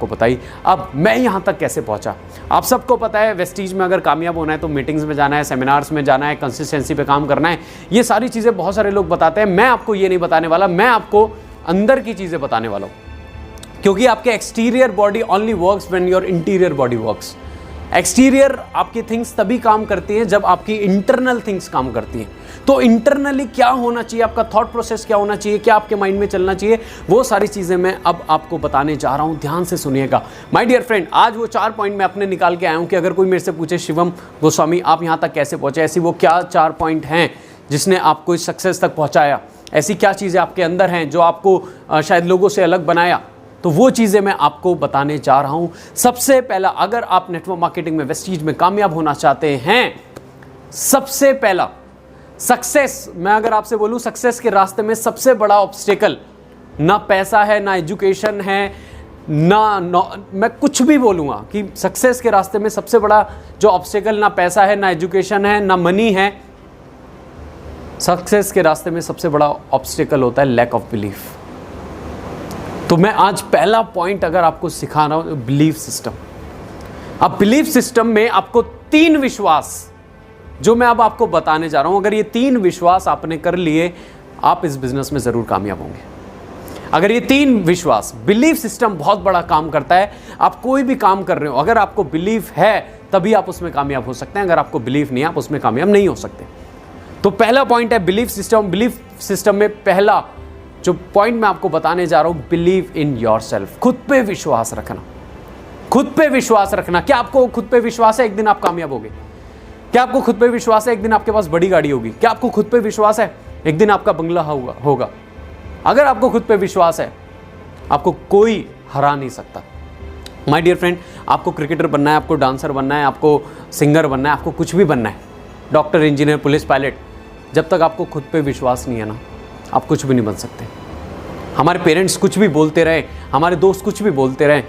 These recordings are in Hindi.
आपको बताई। अब मैं यहाँ तक कैसे पहुँचा, आप सबको पता है वेस्टीज में अगर कामयाब होना है तो मीटिंग्स में जाना है, सेमिनार्स में जाना है, कंसिस्टेंसी पे काम करना है। ये सारी चीज़ें बहुत सारे लोग बताते हैं, मैं आपको ये नहीं बताने वाला, मैं आपको अंदर की चीज़ें बताने वाला हूँ। क्योंकि आपके exterior body only works when your interior body works. Exterior आपकी थिंग्स तभी काम करती हैं जब आपकी इंटरनल थिंग्स काम करती हैं। तो इंटरनली क्या होना चाहिए, आपका थॉट प्रोसेस क्या होना चाहिए, क्या आपके माइंड में चलना चाहिए, वो सारी चीज़ें मैं अब आपको बताने जा रहा हूँ। ध्यान से सुनिएगा माय डियर फ्रेंड। आज वो 4 पॉइंट मैं अपने निकाल के आया हूँ कि अगर कोई मेरे से पूछे शिवम गोस्वामी आप यहाँ तक कैसे पहुँचे, ऐसी वो क्या 4 पॉइंट हैं जिसने आपको इस सक्सेस तक पहुँचाया, ऐसी क्या चीज़ें आपके अंदर हैं जो आपको शायद लोगों से अलग बनाया, तो वो चीज़ें मैं आपको बताने जा रहा हूँ। सबसे पहला, अगर आप नेटवर्क मार्केटिंग में वेस्टीज में कामयाब होना चाहते हैं, सबसे पहला सक्सेस, मैं अगर आपसे बोलूँ सक्सेस के रास्ते में सबसे बड़ा ऑब्स्टेकल ना पैसा है, ना एजुकेशन है, ना मैं कुछ भी बोलूँगा कि सक्सेस के रास्ते में सबसे बड़ा जो ऑब्स्टेकल ना पैसा है, ना एजुकेशन है, ना मनी है। सक्सेस के रास्ते में सबसे बड़ा ऑब्स्टेकल होता है लैक ऑफ बिलीफ। तो मैं आज पहला पॉइंट अगर आपको सिखा रहा हूं, बिलीफ सिस्टम। अब बिलीफ सिस्टम में आपको 3 विश्वास जो मैं अब आपको बताने जा रहा हूं, अगर ये 3 विश्वास आपने कर लिए, आप इस बिजनेस में जरूर कामयाब होंगे। अगर ये 3 विश्वास, बिलीफ सिस्टम बहुत बड़ा काम करता है। आप कोई भी काम कर रहे हो, अगर आपको बिलीफ है तभी आप उसमें कामयाब हो सकते हैं, अगर आपको बिलीफ नहीं है आप उसमें कामयाब नहीं हो सकते। तो पहला पॉइंट है बिलीफ सिस्टम। बिलीफ सिस्टम में पहला जो पॉइंट मैं आपको बताने जा रहा हूं, बिलीव इन योरसेल्फ। खुद पे विश्वास रखना, खुद पे विश्वास रखना। क्या आपको खुद पे विश्वास है एक दिन आप कामयाब होगे? क्या आपको खुद पे विश्वास है एक दिन आपके पास बड़ी गाड़ी होगी? क्या आपको खुद पे विश्वास है एक दिन आपका बंगला होगा? अगर आपको खुद पे विश्वास है, आपको कोई हरा नहीं सकता। माय डियर फ्रेंड, आपको क्रिकेटर बनना है, आपको डांसर बनना है, आपको सिंगर बनना है, आपको कुछ भी बनना है, डॉक्टर, इंजीनियर, पुलिस, पायलट, जब तक आपको खुद पे विश्वास नहीं है ना, आप कुछ भी नहीं बन सकते। हमारे पेरेंट्स कुछ भी बोलते रहे, हमारे दोस्त कुछ भी बोलते रहे,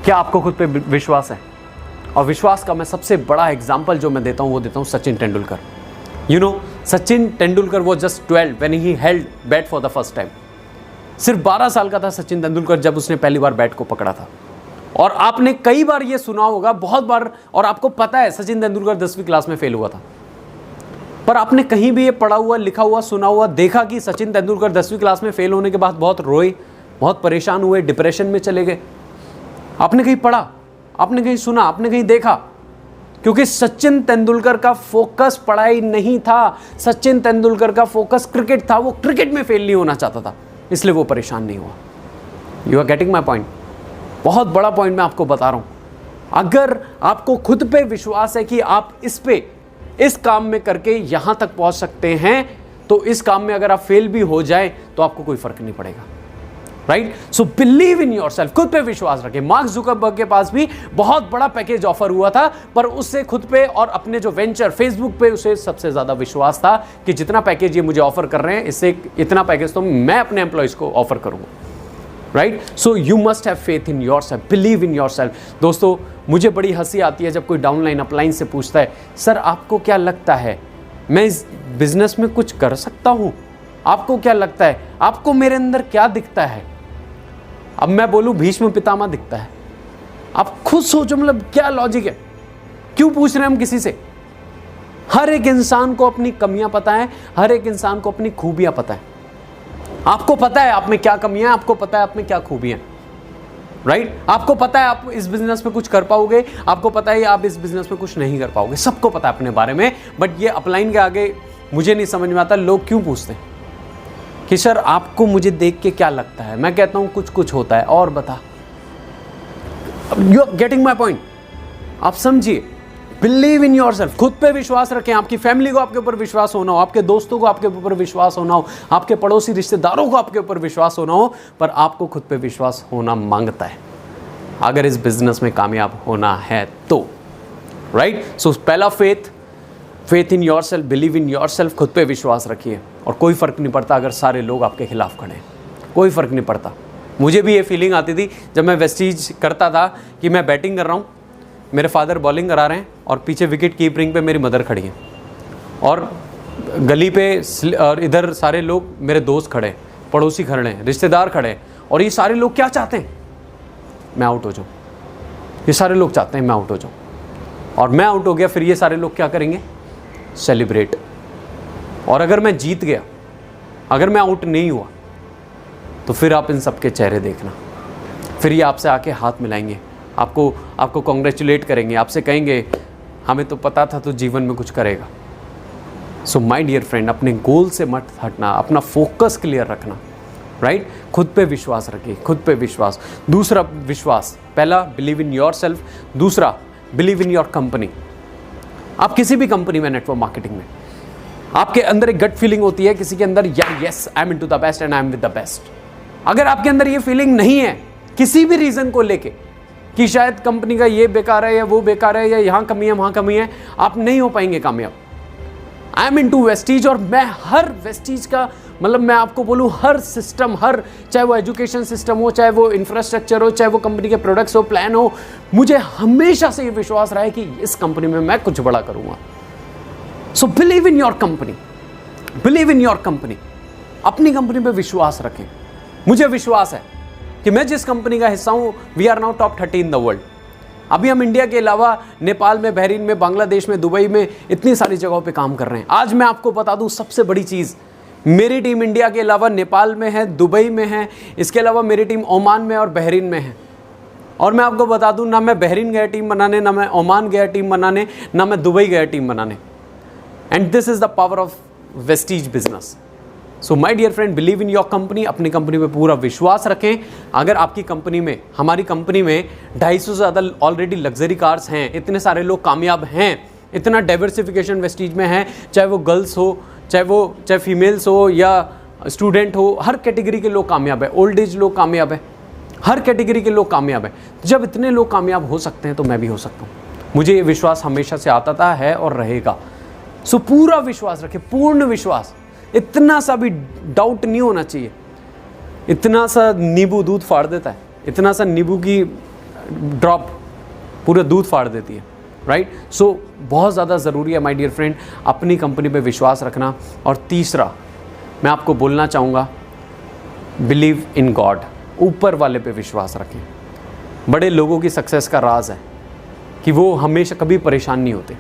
क्या आपको खुद पे विश्वास है? और विश्वास का मैं सबसे बड़ा एग्जाम्पल जो मैं देता हूँ वो देता हूँ सचिन तेंदुलकर। यू नो, सचिन तेंदुलकर वो just 12 when he held bat for the first time. सिर्फ 12 साल का था सचिन तेंदुलकर जब उसने पहली बार बैट को पकड़ा था। और आपने कई बार ये सुना होगा, बहुत बार, और आपको पता है सचिन तेंदुलकर 10वीं क्लास में फेल हुआ था। पर आपने कहीं भी ये पढ़ा हुआ, लिखा हुआ, सुना हुआ, देखा कि सचिन तेंदुलकर 10वीं क्लास में फेल होने के बाद बहुत रोए, बहुत परेशान हुए, डिप्रेशन में चले गए? आपने कहीं पढ़ा, आपने कहीं सुना, आपने कहीं देखा? क्योंकि सचिन तेंदुलकर का फोकस पढ़ाई नहीं था, सचिन तेंदुलकर का फोकस क्रिकेट था। वो क्रिकेट में फेल नहीं होना चाहता था, इसलिए वो परेशान नहीं हुआ। You are getting my point? बहुत बड़ा पॉइंट मैं आपको बता रहा हूं। अगर आपको खुद पे विश्वास है कि आप इस काम में करके यहां तक पहुंच सकते हैं, तो इस काम में अगर आप फेल भी हो जाए तो आपको कोई फर्क नहीं पड़ेगा। Right? So believe in yourself, खुद पे विश्वास रखें। मार्क जुकरबर्ग के पास भी बहुत बड़ा पैकेज ऑफर हुआ था, पर उससे खुद पे और अपने जो वेंचर फेसबुक पे उसे सबसे ज्यादा विश्वास था कि जितना पैकेज ये मुझे ऑफर कर रहे हैं, इससे इतना पैकेज तो मैं अपने एम्प्लॉइज को ऑफर करूंगा। Right? So you must have faith in yourself, believe in yourself. दोस्तों, मुझे बड़ी हंसी आती है जब कोई डाउनलाइन अपलाइन से पूछता है, सर आपको क्या लगता है मैं इस बिजनेस में कुछ कर सकता हूं? आपको क्या लगता है? आपको मेरे अंदर क्या दिखता है? अब मैं बोलूं भीष्म पितामह दिखता है। आप खुद सोचो, मतलब क्या लॉजिक है? क्यों पूछ रहे हैं हम किसी से? हर एक इंसान को अपनी कमियां पता है, हर एक इंसान को अपनी खूबियां पता है। आपको पता है आप में क्या कमियां, आपको पता है आप में क्या खूबियां। राइट? आपको पता है आप इस बिजनेस में कुछ कर पाओगे, आपको पता है आप इस बिजनेस में कुछ नहीं कर पाओगे, सबको पता है अपने बारे में। बट ये अपलाइन के आगे मुझे नहीं समझ में आता लोग क्यों पूछते हैं कि सर आपको मुझे देख के क्या लगता है? मैं कहता हूं कुछ कुछ होता है, और बता। You are getting my point? आप समझिए, बिलीव इन योरसेल्फ, खुद पे विश्वास रखें। आपकी फैमिली को आपके ऊपर विश्वास होना हो, आपके दोस्तों को आपके ऊपर विश्वास होना हो, आपके पड़ोसी रिश्तेदारों को आपके ऊपर विश्वास होना हो, पर आपको खुद पे विश्वास होना मांगता है अगर इस बिजनेस में कामयाब होना है तो। राइट? सो पहला faith in yourself, believe in yourself, खुद पे विश्वास रखिए। और कोई फर्क नहीं पड़ता अगर सारे लोग आपके खिलाफ खड़े हैं, कोई फर्क नहीं पड़ता। मुझे भी ये फीलिंग आती थी जब मैं वेस्टीज करता था कि मैं बैटिंग कर रहा हूँ, मेरे फादर बॉलिंग करा रहे हैं और पीछे विकेट कीपिंग पे मेरी मदर खड़ी है, और गली पे और इधर सारे लोग मेरे दोस्त खड़े हैं, पड़ोसी खड़े हैं, रिश्तेदार खड़े हैं, और ये सारे लोग क्या चाहते हैं? मैं आउट हो जाऊँ, ये सारे लोग चाहते हैं मैं आउट हो जाऊँ, और मैं आउट हो गया फिर ये सारे लोग क्या करेंगे, सेलिब्रेट। और अगर मैं जीत गया, अगर मैं आउट नहीं हुआ, तो फिर आप इन सबके चेहरे देखना, फिर ये आपसे आके हाथ मिलाएंगे, आपको कॉन्ग्रेचुलेट करेंगे, आपसे कहेंगे हमें तो पता था तो जीवन में कुछ करेगा। सो माय डियर फ्रेंड, अपने गोल से मत हटना, अपना फोकस क्लियर रखना, राइट? खुद पे विश्वास रखिए, खुद पे विश्वास। दूसरा विश्वास, पहला बिलीव इन योर सेल्फ, दूसरा बिलीव इन योर कंपनी। आप किसी भी कंपनी में, नेटवर्क मार्केटिंग में, आपके अंदर एक गट फीलिंग होती है किसी के अंदर, यार yes I am into the best and I am with the best. अगर आपके अंदर ये फीलिंग नहीं है किसी भी रीजन को लेके कि शायद कंपनी का ये बेकार है या वो बेकार है या यहाँ कमी है वहाँ कमी है, आप नहीं हो पाएंगे कामयाब। आई एम इनटू वेस्टीज, और मैं हर वेस्टीज का मतलब मैं आपको बोलूँ हर सिस्टम, हर चाहे वो एजुकेशन सिस्टम हो, चाहे वो इंफ्रास्ट्रक्चर हो, चाहे वो कंपनी के प्रोडक्ट्स हो, प्लान हो, मुझे हमेशा से ये विश्वास रहा है कि इस कंपनी में मैं कुछ बड़ा करूँगा। So believe in your company, believe in your company. अपनी कंपनी पे विश्वास रखें। मुझे विश्वास है कि मैं जिस कंपनी का हिस्सा हूं, we are now top 30 in the world. अभी हम इंडिया के अलावा नेपाल में, बहरीन में, बांग्लादेश में, दुबई में, इतनी सारी जगहों पे काम कर रहे हैं। आज मैं आपको बता दूं सबसे बड़ी चीज़, मेरी टीम इंडिया के अलावा नेपाल में है, दुबई में है, इसके अलावा मेरी टीम ओमान में और बहरीन में है। और मैं आपको बता दूं, ना मैं बहरीन गया टीम बनाने, ना मैं ओमान गया टीम बनाने, ना मैं दुबई गया टीम बनाने। And this is the power of Vestige business. So my dear friend, believe in your company. अपनी कंपनी पे पूरा विश्वास रखें। अगर आपकी कंपनी में, हमारी कंपनी में 250 से ज़्यादा ऑलरेडी लग्जरी कार्स हैं, इतने सारे लोग कामयाब हैं, इतना डाइवर्सिफिकेशन वेस्टीज में है, चाहे वो गर्ल्स हो, चाहे फीमेल्स हो या स्टूडेंट हो, हर कैटेगरी के लोग कामयाब है, ओल्ड एज लोग कामयाब है, हर कैटेगरी के लोग कामयाब है। जब इतने लोग कामयाब हो सकते हैं तो मैं भी हो सकता हूँ। मुझे ये विश्वास हमेशा से आता था, है और रहेगा। सो पूरा विश्वास रखें, पूर्ण विश्वास। इतना सा भी डाउट नहीं होना चाहिए। इतना सा नींबू दूध फाड़ देता है, इतना सा नींबू की ड्रॉप पूरा दूध फाड़ देती है, राइट? सो बहुत ज़्यादा ज़रूरी है माय डियर फ्रेंड अपनी कंपनी पे विश्वास रखना। और तीसरा मैं आपको बोलना चाहूँगा, बिलीव इन गॉड। ऊपर वाले पे विश्वास रखें। बड़े लोगों की सक्सेस का राज है कि वो हमेशा कभी परेशान नहीं होते।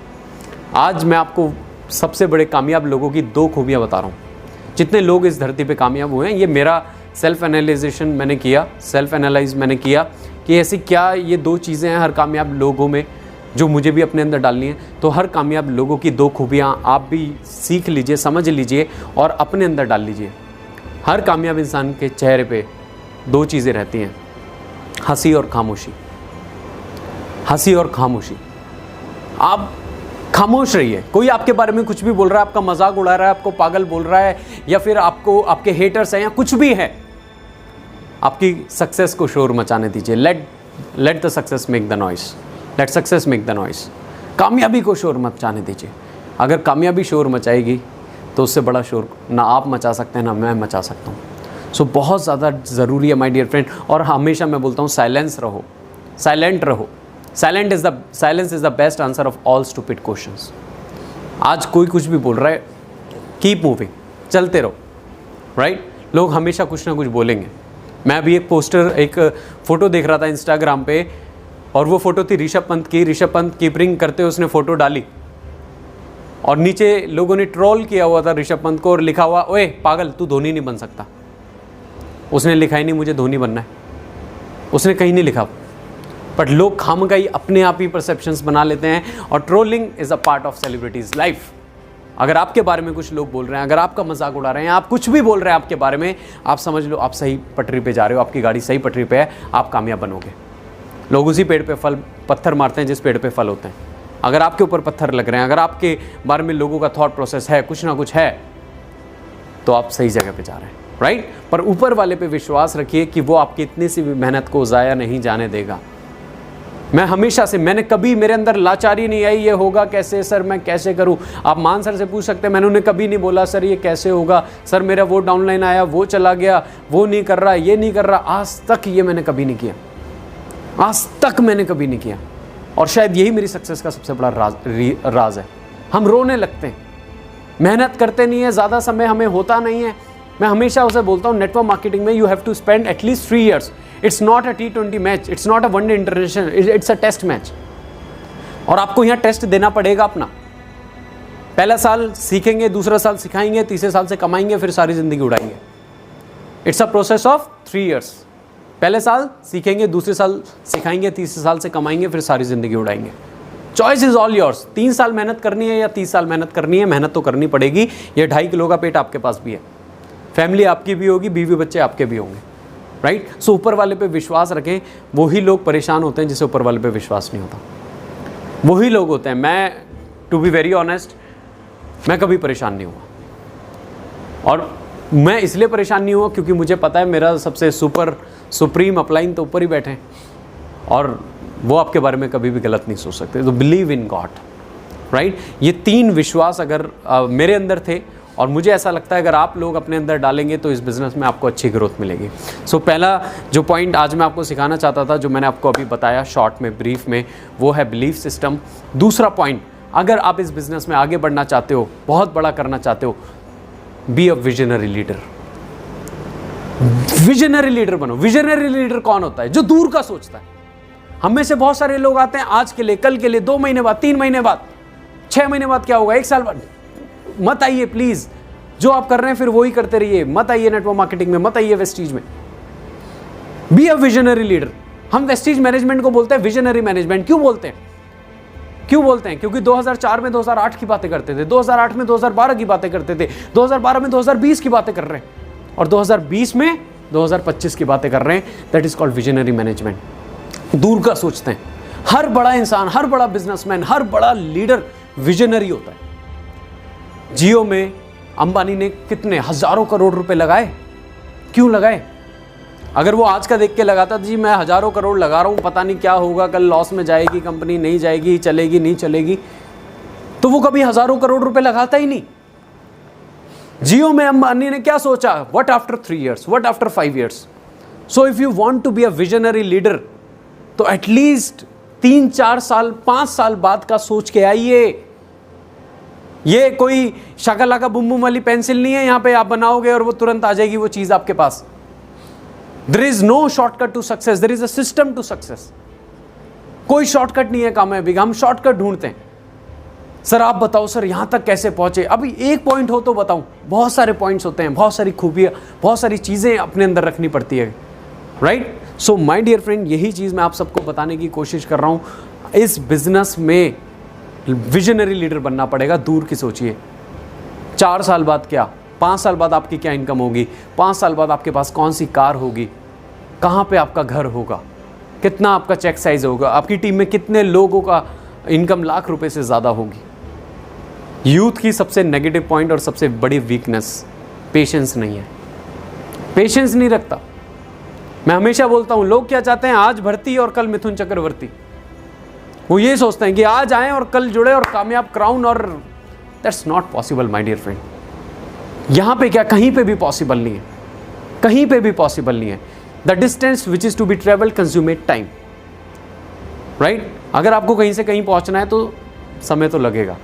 आज मैं आपको सबसे बड़े कामयाब लोगों की 2 खूबियाँ बता रहा हूँ। जितने लोग इस धरती पे कामयाब हुए हैं, ये मेरा सेल्फ एनालिजेशन मैंने किया, सेल्फ एनालाइज मैंने किया कि ऐसी क्या ये 2 चीज़ें हैं हर कामयाब लोगों में जो मुझे भी अपने अंदर डालनी है। तो हर कामयाब लोगों की 2 खूबियाँ आप भी सीख लीजिए, समझ लीजिए और अपने अंदर डाल लीजिए। हर कामयाब इंसान के चेहरे पे 2 चीज़ें रहती हैं, हंसी और खामोशी। हंसी और खामोशी। आप खामोश रहिए। कोई आपके बारे में कुछ भी बोल रहा है, आपका मजाक उड़ा रहा है, आपको पागल बोल रहा है, या फिर आपको आपके हेटर्स हैं या कुछ भी है, आपकी सक्सेस को शोर मचाने दीजिए। Let the success make the noise, let success make the noise. कामयाबी को शोर मचाने दीजिए। अगर कामयाबी शोर मचाएगी तो उससे बड़ा शोर ना आप मचा सकते हैं ना मैं मचा सकता हूँ। सो बहुत ज़्यादा ज़रूरी है माय डियर फ्रेंड। और हमेशा मैं बोलता हूँ साइलेंस रहो, साइलेंट रहो। Silence is the best answer of all stupid questions. आज कोई कुछ भी बोल रहा है, कीप मूविंग, चलते रहो, राइट? लोग हमेशा कुछ ना कुछ बोलेंगे। मैं अभी एक फ़ोटो देख रहा था इंस्टाग्राम पे, और वो फ़ोटो थी ऋषभ पंत की। ऋषभ पंत कीपरिंग करते हुए उसने फ़ोटो डाली और नीचे लोगों ने ट्रोल किया हुआ था ऋषभ पंत को और लिखा हुआ, ओए पागल तू धोनी नहीं बन सकता। उसने लिखा ही नहीं मुझे धोनी बनना है, उसने कहीं नहीं लिखा। बट लोग खामगाई अपने आप ही परसेप्शंस बना लेते हैं। और trolling is a part of celebrities life. अगर आपके बारे में कुछ लोग बोल रहे हैं, अगर आपका मजाक उड़ा रहे हैं, आप कुछ भी बोल रहे हैं आपके बारे में, आप समझ लो आप सही पटरी पे जा रहे हो, आपकी गाड़ी सही पटरी पे है, आप कामयाब बनोगे। लोग उसी पेड़ पे पत्थर मारते हैं जिस पेड़ पे फल होते हैं। अगर आपके ऊपर पत्थर लग रहे हैं, अगर आपके बारे में लोगों का थॉट प्रोसेस है, कुछ ना कुछ है, तो आप सही जगह पे जा रहे हैं, राइट? पर ऊपर वाले पे विश्वास रखिए कि वो आपकी इतनी सी भी मेहनत को ज़ाया नहीं जाने देगा। मैं हमेशा से, मैंने कभी, मेरे अंदर लाचारी नहीं आई ये होगा कैसे सर, मैं कैसे करूं। आप मान सर से पूछ सकते हैं, मैंने उन्हें कभी नहीं बोला सर ये कैसे होगा, सर मेरा वो डाउनलाइन आया, वो चला गया, वो नहीं कर रहा, ये नहीं कर रहा। आज तक ये मैंने कभी नहीं किया, आज तक मैंने कभी नहीं किया। और शायद यही मेरी सक्सेस का सबसे बड़ा राज है। हम रोने लगते हैं, मेहनत करते नहीं है, ज़्यादा समय हमें होता नहीं है। मैं हमेशा उसे बोलता हूँ नेटवर्क मार्केटिंग में you have to spend at least 3 years it's not a T20 match, it's not a one day international, it's a test match. और आपको यहाँ टेस्ट देना पड़ेगा अपना। पहला साल सीखेंगे, दूसरा साल सिखाएंगे, तीसरे साल से कमाएंगे, फिर सारी जिंदगी उड़ाएंगे। It's a process of 3 years। पहले साल सीखेंगे, दूसरे साल सिखाएंगे, तीसरे साल से कमाएंगे, फिर सारी जिंदगी उड़ाएंगे। Choice is all yours. 3 साल मेहनत करनी है या 30 साल मेहनत करनी है, मेहनत तो करनी पड़ेगी। ये 2.5 किलो का पेट आपके पास भी है, फैमिली आपकी भी होगी, बीवी बच्चे आपके भी होंगे, राइट। सो ऊपर वाले पे विश्वास रखें। वही लोग परेशान होते हैं जिसे ऊपर वाले पे विश्वास नहीं होता। वही लोग होते हैं। मैं टू बी वेरी ऑनेस्ट, मैं कभी परेशान नहीं हुआ। और मैं इसलिए परेशान नहीं हुआ क्योंकि मुझे पता है मेरा सबसे सुप्रीम अपलाइन तो ऊपर ही बैठे हैं, और वो आपके बारे में कभी भी गलत नहीं सोच सकते। तो बिलीव इन गॉड, राइट। ये 3 विश्वास अगर मेरे अंदर थे, और मुझे ऐसा लगता है अगर आप लोग अपने अंदर डालेंगे तो इस बिज़नेस में आपको अच्छी ग्रोथ मिलेगी। सो पहला जो पॉइंट आज मैं आपको सिखाना चाहता था, जो मैंने आपको अभी बताया शॉर्ट में, ब्रीफ में, वो है बिलीफ सिस्टम। दूसरा पॉइंट, अगर आप इस बिज़नेस में आगे बढ़ना चाहते हो, बहुत बड़ा करना चाहते हो, B a visionary leader. Visionary leader बनो। विजनरी लीडर कौन होता है? जो दूर का सोचता है। हम में से बहुत सारे लोग आते हैं आज के लिए, कल के लिए, 2 महीने बाद, 3 महीने बाद, 6 महीने बाद क्या होगा, 1 साल बाद। मत आइए प्लीज, जो आप कर रहे हैं फिर वही करते रहिए। मत आइए नेटवर्क मार्केटिंग में, मत आइए वेस्टीज में। B a visionary leader. हम वेस्टीज मैनेजमेंट को बोलते हैं विजनरी मैनेजमेंट। क्यों बोलते हैं? क्योंकि 2004 में 2008 की बातें करते थे, 2008 में 2012 की बातें करते थे, 2012 में 2020 की बातें कर रहे हैं, और 2020 में 2025 की बातें कर रहे हैं। That is called visionary management. दूर का सोचते हैं। हर बड़ा इंसान, हर बड़ा बिजनेसमैन, हर बड़ा लीडर विजनरी होता है। जियो में अंबानी ने कितने हजारों करोड़ रुपए लगाए। क्यों लगाए? अगर वो आज का देख के लगाता जी मैं हजारों करोड़ लगा रहा हूं, पता नहीं क्या होगा, कल लॉस में जाएगी कंपनी, नहीं जाएगी, चलेगी नहीं चलेगी, तो वो कभी हजारों करोड़ रुपए लगाता ही नहीं। जियो में अंबानी ने क्या सोचा? What after 3 years, what after 5 years। So if you want to be a visionary leader, तो एटलीस्ट 3-4 साल, 5 साल बाद का सोच के आइए। ये कोई शाकालाका बुम बुम वाली पेंसिल नहीं है यहां पे आप बनाओगे और वो तुरंत आ जाएगी वो चीज आपके पास। There is no shortcut to success, there is a system to success. कोई शॉर्टकट नहीं है कामयाबी का। हम शॉर्टकट ढूंढते हैं। सर आप बताओ सर यहां तक कैसे पहुंचे? अभी एक पॉइंट हो तो बताऊं? बहुत सारे पॉइंट्स होते हैं, बहुत सारी खूबियां, बहुत सारी चीजें अपने अंदर रखनी पड़ती है, right. So my dear friend, यही चीज मैं आप सबको बताने की कोशिश कर रहा हूं। इस बिजनेस में विजनरी लीडर बनना पड़ेगा। दूर की सोचिए। 4 साल बाद क्या, 5 साल बाद आपकी क्या इनकम होगी, 5 साल बाद आपके पास कौन सी कार होगी, कहाँ पे आपका घर होगा, कितना आपका चेक साइज होगा, आपकी टीम में कितने लोगों का इनकम लाख रुपए से ज़्यादा होगी। यूथ की सबसे नेगेटिव पॉइंट और सबसे बड़ी वीकनेस पेशेंस नहीं है। पेशेंस नहीं रखता। मैं हमेशा बोलता हूँ, लोग क्या चाहते हैं? आज भर्ती और कल मिथुन चक्रवर्ती। वो ये सोचते हैं कि आज आए और कल जुड़े और कामयाब क्राउन, और that's not possible my dear friend. यहाँ पे क्या, कहीं पे भी पॉसिबल नहीं है, कहीं पे भी पॉसिबल नहीं है। The distance which is to be travelled consumed time, right. अगर आपको कहीं से कहीं पहुंचना है तो समय तो लगेगा।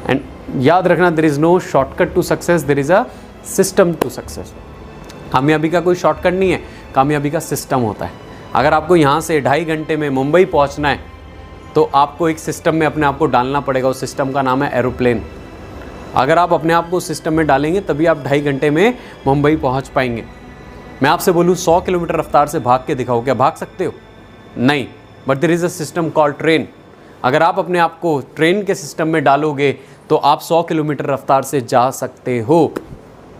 एंड याद रखना, there is no shortcut to success, there is a system to success. कामयाबी का कोई शॉर्टकट नहीं है, कामयाबी का सिस्टम होता है। अगर आपको यहाँ से 2.5 घंटे में मुंबई पहुँचना है तो आपको एक सिस्टम में अपने आप को डालना पड़ेगा। उस सिस्टम का नाम है एरोप्लेन। अगर आप अपने आप को उस सिस्टम में डालेंगे तभी आप 2.5 घंटे में मुंबई पहुंच पाएंगे। मैं आपसे बोलूं 100 किलोमीटर रफ्तार से भाग के दिखाओ, क्या भाग सकते हो? नहीं। But there is a system called train. अगर आप अपने आप को ट्रेन के सिस्टम में डालोगे तो आप 100 किलोमीटर रफ्तार से जा सकते हो,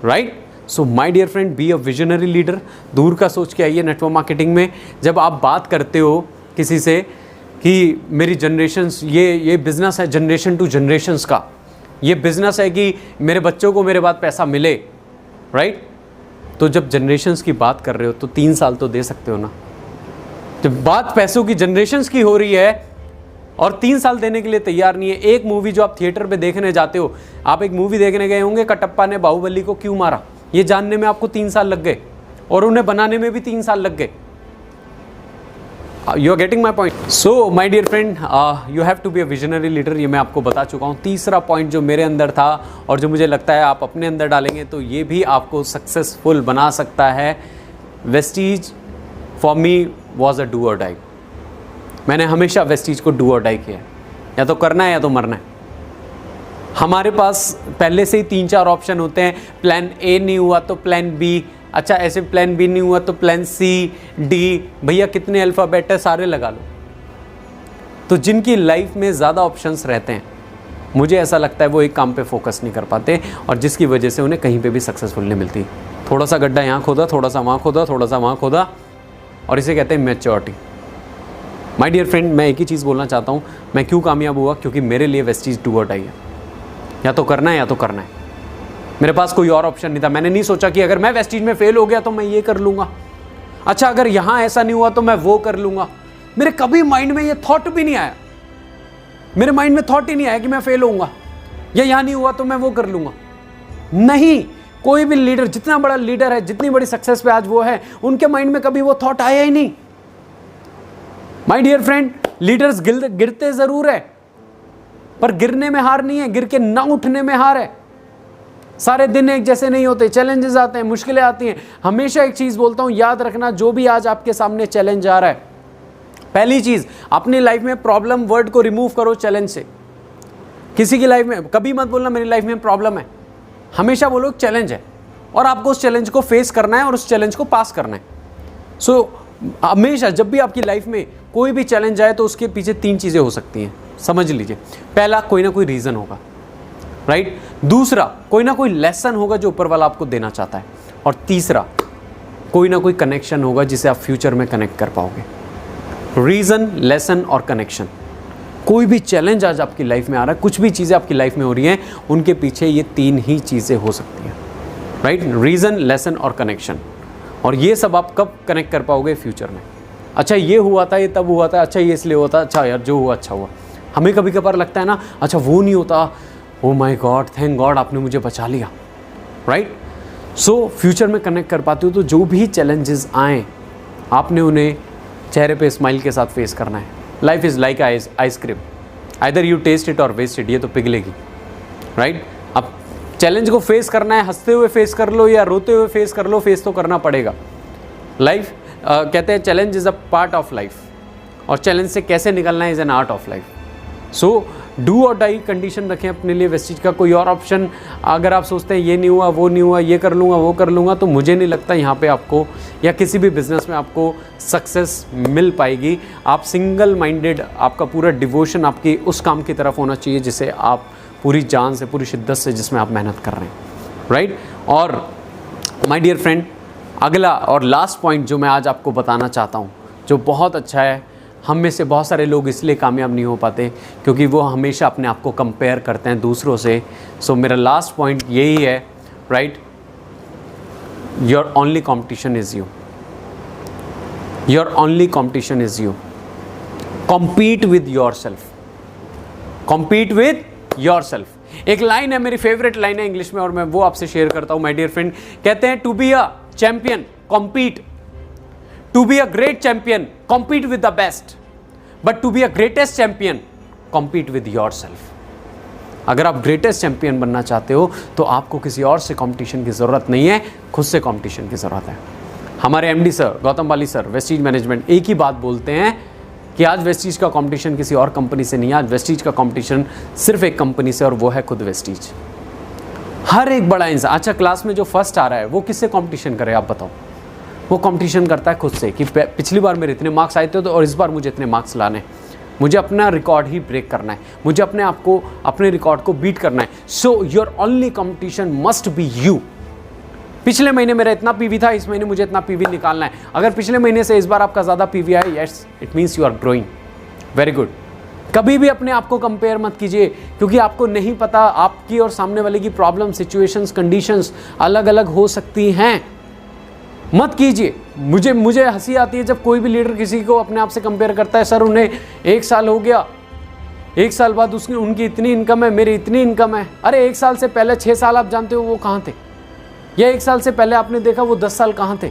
right. So my dear friend, be a visionary leader. दूर का सोच के आइए नेटवर्क मार्केटिंग में। जब आप बात करते हो किसी से कि मेरी जनरेशन्स, ये बिज़नेस है जनरेशन टू जनरेशन्स का, ये बिज़नेस है कि मेरे बच्चों को मेरे बाद पैसा मिले, राइट। तो जब जनरेशन्स की बात कर रहे हो तो 3 साल तो दे सकते हो ना। जब बात पैसों की जनरेशन्स की हो रही है और 3 साल देने के लिए तैयार नहीं है। एक मूवी जो आप थिएटर पे देखने जाते हो, आप एक मूवी देखने गए होंगे, कटप्पा ने बाहुबली को क्यों मारा, ये जानने में आपको 3 साल लग गए और उन्हें बनाने में भी 3 साल लग गए। You are getting my point. So my dear friend, you have to be a visionary leader. ये मैं आपको बता चुका हूँ। तीसरा पॉइंट जो मेरे अंदर था और जो मुझे लगता है आप अपने अंदर डालेंगे तो ये भी आपको सक्सेसफुल बना सकता है। Vestige for me was a do और डाई। मैंने हमेशा वेस्टीज को डू और डाई किया है, या तो करना है या तो मरना है। हमारे पास पहले से ही 3-4 ऑप्शन होते हैं, प्लान ए नहीं हुआ तो प्लान बी, अच्छा ऐसे प्लान बी नहीं हुआ तो प्लान सी, डी, भैया कितने अल्फ़ाबेट है सारे लगा लो। तो जिनकी लाइफ में ज़्यादा ऑप्शंस रहते हैं, मुझे ऐसा लगता है वो एक काम पे फोकस नहीं कर पाते, और जिसकी वजह से उन्हें कहीं पे भी सक्सेसफुल नहीं मिलती। थोड़ा सा गड्ढा यहाँ खोदा, थोड़ा सा वहाँ खोदा, थोड़ा सा वहाँ खोदा, और इसे कहते हैं मैच्योरिटी। माय डियर फ्रेंड, मैं एक ही चीज़ बोलना चाहता हूँ, मैं क्यों कामयाब हुआ, क्योंकि मेरे लिए वेस्टीज डू और डाई है, या तो करना है या तो करना है। मेरे पास कोई और ऑप्शन नहीं था। मैंने नहीं सोचा कि अगर मैं वेस्टीज में फेल हो गया तो मैं ये कर लूँगा, अच्छा अगर यहाँ ऐसा नहीं हुआ तो मैं वो कर लूँगा। मेरे कभी माइंड में ये थॉट भी नहीं आया, मेरे माइंड में थॉट ही नहीं आया कि मैं फेल होऊंगा, या यहाँ नहीं हुआ तो मैं वो कर लूँगा। नहीं, कोई भी लीडर, जितना बड़ा लीडर है, जितनी बड़ी सक्सेस पे आज वो है, उनके माइंड में कभी वो थॉट आया ही नहीं। माय डियर फ्रेंड, लीडर्स गिरते जरूर है, पर गिरने में हार नहीं है, गिर के ना उठने में हार है। सारे दिन एक जैसे नहीं होते, चैलेंजेस आते हैं, मुश्किलें आती हैं। हमेशा एक चीज बोलता हूं, याद रखना, जो भी आज आपके सामने चैलेंज आ रहा है, पहली चीज अपनी लाइफ में प्रॉब्लम वर्ड को रिमूव करो चैलेंज से। किसी की लाइफ में कभी मत बोलना मेरी लाइफ में प्रॉब्लम है, हमेशा बोलो चैलेंज है, और आपको उस चैलेंज को फेस करना है और उस चैलेंज को पास करना है। सो हमेशा जब भी आपकी लाइफ में कोई भी चैलेंज आए तो उसके पीछे 3 चीज़ें हो सकती हैं, समझ लीजिए। पहला, कोई ना कोई रीज़न होगा, राइट। दूसरा, कोई ना कोई लेसन होगा जो ऊपर वाला आपको देना चाहता है, और तीसरा, कोई ना कोई कनेक्शन होगा जिसे आप फ्यूचर में कनेक्ट कर पाओगे। रीज़न, लेसन और कनेक्शन। कोई भी चैलेंज आज आपकी लाइफ में आ रहा है, कुछ भी चीज़ें आपकी लाइफ में हो रही हैं, उनके पीछे ये 3 ही चीज़ें हो सकती हैं, राइट। रीज़न, लेसन और कनेक्शन। और ये सब आप कब कनेक्ट कर पाओगे? फ्यूचर में। अच्छा ये हुआ था, ये तब हुआ था, अच्छा ये इसलिए हुआ था, अच्छा यार जो हुआ अच्छा हुआ। हमें कभी कभार लगता है ना, अच्छा वो नहीं होता, oh my God, thank God आपने मुझे बचा लिया, राइट। सो फ्यूचर में कनेक्ट कर पाते हो तो जो भी चैलेंजेस आएँ आपने उन्हें चेहरे पे स्माइल के साथ फेस करना है। Life is like ice cream, either you taste it or waste it, ये तो पिघलेगी, राइट। अब चैलेंज को फेस करना है, हंसते हुए फेस कर लो या रोते हुए फेस कर लो, फेस तो करना पड़ेगा। लाइफ कहते हैं challenge is a part of life, और चैलेंज से कैसे निकलना है is an art of life. So do और डाई कंडीशन रखें अपने लिए वेस्टीज का। कोई और ऑप्शन अगर आप सोचते हैं ये नहीं हुआ, वो नहीं हुआ, ये कर लूँगा, वो कर लूँगा, तो मुझे नहीं लगता यहाँ पे आपको या किसी भी बिजनेस में आपको सक्सेस मिल पाएगी। आप सिंगल माइंडेड, आपका पूरा डिवोशन आपकी उस काम की तरफ होना चाहिए जिसे आप पूरी जान से, पूरी शिद्दत से, जिसमें आप मेहनत कर रहे हैं, राइट। और माय डियर फ्रेंड, अगला और लास्ट पॉइंट जो मैं आज आपको बताना चाहता हूँ, जो बहुत अच्छा है, हम में से बहुत सारे लोग इसलिए कामयाब नहीं हो पाते क्योंकि वो हमेशा अपने आप को कंपेयर करते हैं दूसरों से। सो मेरा लास्ट पॉइंट यही है, right, your only competition is you, your only competition is you. Compete with your self, compete with your self. एक लाइन है, मेरी फेवरेट लाइन है इंग्लिश में, और मैं वो आपसे शेयर करता हूँ। माय डियर फ्रेंड, कहते हैं to be a champion compete, to be a great champion compete with the best, but to be a greatest champion compete with yourself. अगर आप ग्रेटेस्ट चैंपियन बनना चाहते हो तो आपको किसी और से कंपटीशन की ज़रूरत नहीं है, खुद से कंपटीशन की ज़रूरत है। हमारे एमडी सर गौतम बाली सर, वेस्टीज मैनेजमेंट, एक ही बात बोलते हैं कि आज वेस्टीज का कंपटीशन किसी और कंपनी से नहीं है, आज वेस्टीज का कंपटीशन सिर्फ एक कंपनी से, और वो है खुद वेस्टीज। हर एक बड़ा इंसान, अच्छा क्लास में जो फर्स्ट आ रहा है वो किससे कंपटीशन करे आप बताओ? वो कंपटीशन करता है खुद से कि पिछली बार मेरे इतने मार्क्स आए थे तो और इस बार मुझे इतने मार्क्स लाने, मुझे अपना रिकॉर्ड ही ब्रेक करना है, मुझे अपने आप को, अपने रिकॉर्ड को बीट करना है। So your only competition must be you. पिछले महीने मेरा इतना पीवी था, इस महीने मुझे इतना पीवी निकालना है। अगर पिछले महीने से इस बार आपका ज़्यादा पीवी आया, yes, it means you are growing, very good. कभी भी अपने आप को कंपेयर मत कीजिए, क्योंकि आपको नहीं पता आपकी और सामने वाले की प्रॉब्लम, सिचुएशंस, कंडीशंस अलग अलग हो सकती हैं। मत कीजिए। मुझे हंसी आती है जब कोई भी लीडर किसी को अपने आप से कंपेयर करता है। सर उन्हें 1 साल हो गया, 1 साल बाद उनकी इतनी इनकम है, मेरी इतनी इनकम है। अरे 1 साल से पहले 6 साल आप जानते हो वो कहाँ थे, या 1 साल से पहले आपने देखा वो 10 साल कहाँ थे।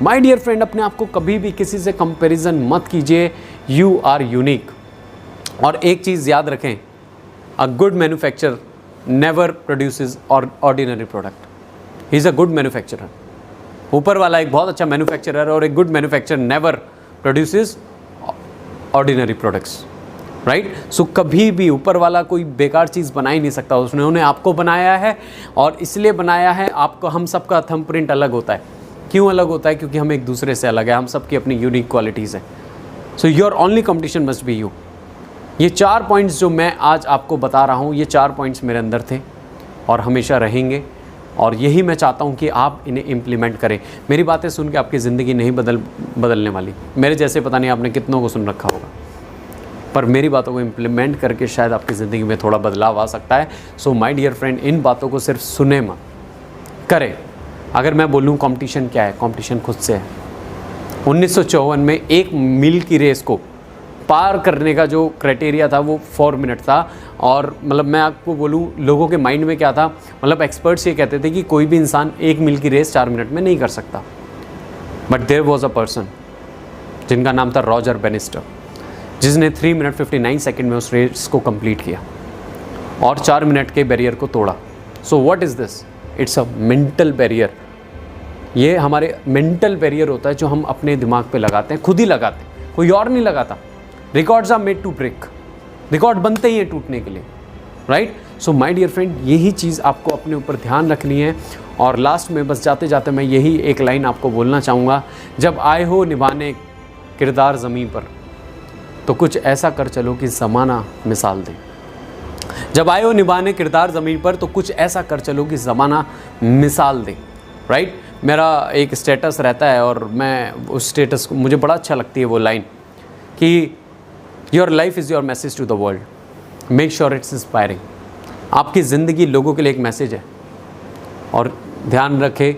माय डियर फ्रेंड, अपने आप को कभी भी किसी से कंपैरिजन मत कीजिए। You are unique. और एक चीज़ याद रखें, a good manufacturer never produces ordinary product, he is a good manufacturer. ऊपर वाला एक बहुत अच्छा मैन्युफैक्चरर, और एक good manufacturer never produces ordinary products, right. So कभी भी ऊपर वाला कोई बेकार चीज़ बना ही नहीं सकता। उन्होंने आपको बनाया है, और इसलिए बनाया है आपको। हम सबका थंबप्रिंट अलग होता है। क्यों अलग होता है? क्योंकि हम एक दूसरे से अलग है, हम सबकी अपनी यूनिक क्वालिटीज़ हैं। So your only competition must be you. ये 4 पॉइंट्स जो मैं आज आपको बता रहा हूँ, ये 4 पॉइंट्स मेरे अंदर थे और हमेशा रहेंगे, और यही मैं चाहता हूँ कि आप इन्हें इम्प्लीमेंट करें। मेरी बातें सुन के आपकी ज़िंदगी नहीं बदलने वाली। मेरे जैसे पता नहीं आपने कितनों को सुन रखा होगा, पर मेरी बातों को इम्प्लीमेंट करके शायद आपकी ज़िंदगी में थोड़ा बदलाव आ सकता है। सो माय डियर फ्रेंड, इन बातों को सिर्फ सुने मत, करें। अगर मैं बोलूँ कंपटीशन क्या है, कंपटीशन खुद से है। 1954 में 1 मील की रेस को पार करने का जो क्राइटेरिया था वो 4 मिनट था। और मतलब मैं आपको बोलूँ, लोगों के माइंड में क्या था, मतलब एक्सपर्ट्स ये कहते थे कि कोई भी इंसान 1 मील की रेस 4 मिनट में नहीं कर सकता। But there was a person जिनका नाम था रॉजर बेनिस्टर, जिसने 3 मिनट 59 सेकेंड में उस रेस को कंप्लीट किया और 4 मिनट के बैरियर को तोड़ा। So what is this? It's a mental barrier. ये हमारे मेंटल बैरियर होता है जो हम अपने दिमाग पे लगाते हैं, खुद ही लगाते हैं, कोई और नहीं लगाता। Records are made to break, record बनते ही हैं टूटने के लिए, right. So my dear friend, यही चीज़ आपको अपने ऊपर ध्यान रखनी है। और लास्ट में बस जाते जाते मैं यही एक लाइन आपको बोलना चाहूँगा, जब आए हो निभाने किरदार ज़मीं पर, तो कुछ ऐसा कर चलो कि ज़माना मिसाल दे। जब आए हो निभाने किरदार ज़मीन पर, तो कुछ ऐसा कर चलो कि ज़माना मिसाल दे, राइट। मेरा एक स्टेटस रहता है, और मैं उस स्टेटस को, मुझे बड़ा अच्छा लगती है वो लाइन कि your life is your message to the world, make sure it's inspiring. आपकी ज़िंदगी लोगों के लिए एक मैसेज है, और ध्यान रखें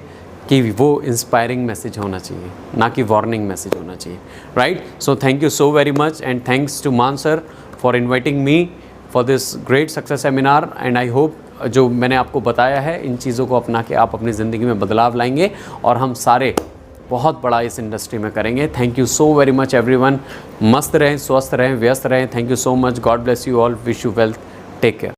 कि वो इंस्पायरिंग मैसेज होना चाहिए, ना कि वार्निंग मैसेज होना चाहिए, right. So thank you so very much, and thanks to Maan sir for inviting me for this great success seminar. And I hope जो मैंने आपको बताया है, इन चीज़ों को अपना के आप अपनी ज़िंदगी में बदलाव लाएंगे, और हम सारे बहुत बड़ा इस इंडस्ट्री में करेंगे। Thank you so very much everyone. मस्त रहें, स्वस्थ रहें, व्यस्त रहें। Thank you so much. God bless you all. Wish you wealth. Take care.